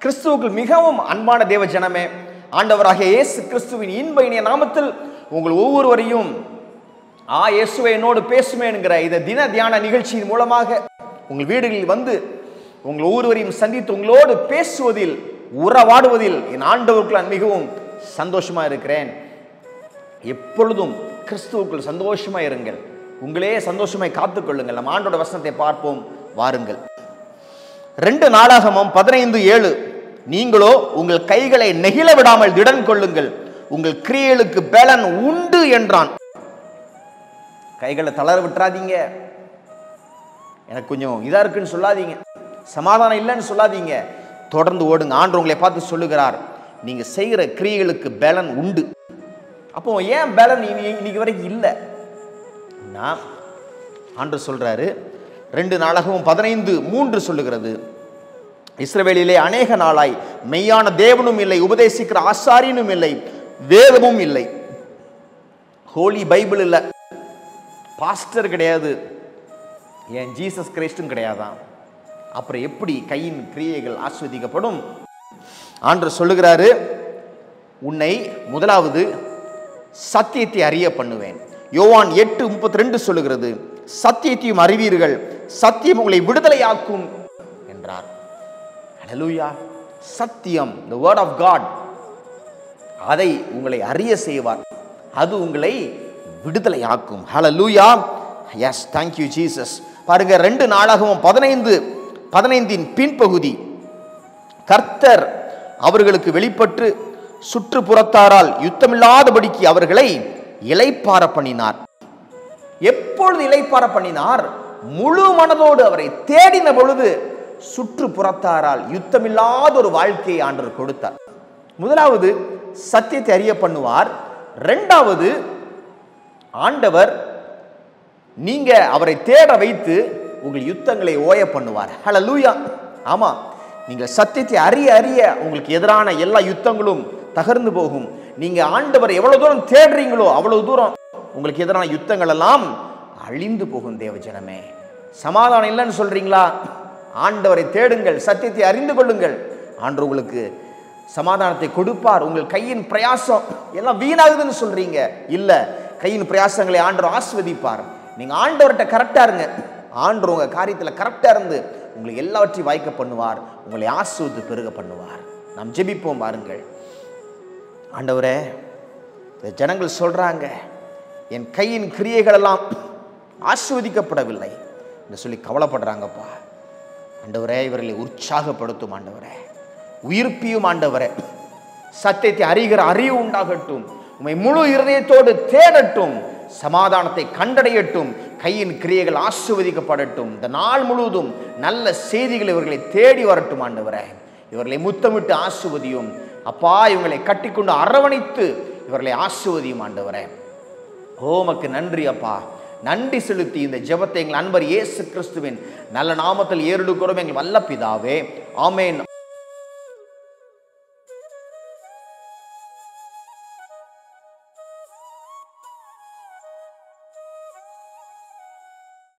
கிறிஸ்துவுக்குள் மிகவும் அன்பான தேவ ஜனமே, ஆண்டவராகிய இயேசு கிறிஸ்துவின் இன்ப இனிய நாமத்தில் உங்கள் ஒவ்வொருவரையும் இயேசுவே என்னோடு பேசுமே என்கிற இந்த தின தியான நிகழ்ச்சியின் மூலமாக உங்கள் வீடுகளில் வந்து உங்கள் ஒவ்வொருவரையும் சந்தித்து உங்களோடு பேசுவதில் உறவாடுவதில் என் ஆண்டவருக்குள் நான் மிகவும் சந்தோஷமா இருக்கிறேன். எப்பொழுதும் கிறிஸ்துவுக்குள் சந்தோஷமா இருங்கள், உங்களே சந்தோஷமாய் காத்துக்கொள்ளுங்கள். நம்ம ஆண்டோட வசனத்தை பார்ப்போம் வாருங்கள். 2 நாளாகமம் 15:7, நீங்களோ உங்கள் கைகளை நெகிழ விடாமல் திடன் கொள்ளுங்கள், உங்கள் கிரியைகளுக்கு பலன் உண்டு என்றான். கைகளை தளர விட்டுறாதீங்க, எனக்கு கொஞ்சம் இதா இருக்குன்னு சொல்லாதீங்க, சமாதானம் இல்லைன்னு சொல்லாதீங்க, தொடர்ந்து ஓடுங்க. ஆண்டவர் உங்களை பார்த்து சொல்லுகிறார், நீங்க செய்கிற கிரியைகளுக்கு பலன் உண்டு. அப்போ ஏன் பலன் இன்னைக்கு வரைக்கும் இல்லை? ஆண்டவர் சொல்றாரு, 2 நாளாகமம் 15:3 சொல்லுகிறது, இஸ்ரவேலிலே அநேக நாளாய் மெய்யான தேவனும் இல்லை, உபதேசிக்கிற ஆசாரியனும் இல்லை, வேதமும் இல்லை. ஹோலி பைபிள் இல்லை, பாஸ்டர் கிடையாது, ஏன் ஜீசஸ் கிரைஸ்டும் கிடையாதான். அப்புறம் எப்படி கையின் கிரியைகள் ஆஸ்வதிக்கப்படும்? ஆண்டவர் சொல்லுகிறாரு, உன்னை முதலாவது சத்தியத்தை அறிய பண்ணுவேன். யோவான் 8:32 சொல்லுகிறது, சத்தியத்தையும் அறிவீர்கள், சத்தியம் உங்களை விடுதலையாக்கும் என்றார். ஹல்லேலூயா. சத்தியம், the word of God, அதை உங்களை அறிய செய்வார், அது உங்களை விடுதலையாக்கும். Hallelujah. Yes, thank you Jesus. பாருங்க, 2 நாளாகமம் 15:15 பின்பகுதி, கர்த்தர் அவர்களுக்கு வெளிப்பட்டு சுற்றுப்புறத்தாரால் யுத்தமில்லாதபடிக்கு அவர்களை இளைப்பாற பண்ணினார். எப்பொழுது இளைப்பாற பண்ணினார்? முழு மனதோடு அவரை தேடின பொழுது சுற்றுப்புறத்தாரால் யுத்தமில்லாத ஒரு வாழ்க்கையை ஆண்டவர் கொடுத்தார். முதலாவது சத்தியத்தை அறிய பண்ணுவார். 2வது, ஆண்டவர் நீங்க அவரை தேட வைத்து உங்கள் யுத்தங்களை ஓய பண்ணுவார். ஹல்லேலூயா. ஆமா, நீங்கள் சத்தியத்தை அறிய அறிய உங்களுக்கு எதிரான எல்லா யுத்தங்களும் தகர்ந்து போகும். நீங்க ஆண்டவர் எவ்வளவு தூரம் தேடுறீங்களோ அவ்வளவு தூரம் உங்களுக்கு எதிரான யுத்தங்கள் எல்லாம் அழிந்து போகும். தேவ ஜனமே, சமாதானம் இல்லைன்னு சொல்றீங்களா? ஆண்டவரை தேடுங்கள், சத்தியத்தை அறிந்து கொள்ளுங்கள், ஆண்டவர் உங்களுக்கு சமாதானத்தை கொடுப்பார். உங்கள் கையின் பிரயாசம் எல்லாம் வீணாகுதுன்னு சொல்றீங்க, இல்ல, கையின் பிரயாசங்களை ஆண்டவர் ஆஸ்வதிப்பார். நீங்க ஆண்டவர்கிட்ட கரெக்டா இருங்க, ஆண்டவர் உங்க காரியத்துல கரெக்டா இருந்து உங்களுக்கு எல்லாவற்றையும் வாய்க்க பண்ணுவார், உங்களை ஆசீர்வதித்து பெருக பண்ணுவார். நாம் ஜெபிப்போம் பாருங்கள். ஆண்டவரே, ஜனங்கள் சொல்றாங்க என் கையின் கிரியைகள் எல்லாம் ஆசீர்வதிக்கப்படவில்லை என்று சொல்லி கவலைப்படுறாங்கப்பா. ஆண்டவரே, இவர்களை உற்சாகப்படுத்தும் ஆண்டவரே, உயிர்ப்பியும் ஆண்டவரே, சத்தியத்தை அறிகிற அறிவு உண்டாகட்டும், உம்மை முழு இருதயத்தோடு தேடட்டும், சமாதானத்தை கண்டடையட்டும், கையின் கிரியைகள் ஆசீர்வதிக்கப்படட்டும். இந்த நாள் முழுவதும் நல்ல செய்திகள் இவர்களை தேடி வரட்டும் ஆண்டவரே. இவர்களை முத்தமிட்டு ஆசீர்வதியும் அப்பா, இவங்களை கட்டிக்கொண்டு அரவணைத்து இவர்களை ஆசீர்வதியும் ஆண்டவரே. உமக்கு நன்றி அப்பா, நன்றி செலுத்தி இந்த ஜெபத்தை எங்கள் அன்பர் இயேசு கிறிஸ்துவின் நல்ல நாமத்தில் ஏறெடுக்கிறோம் எங்கள் வல்ல பிதாவே. ஆமேன்,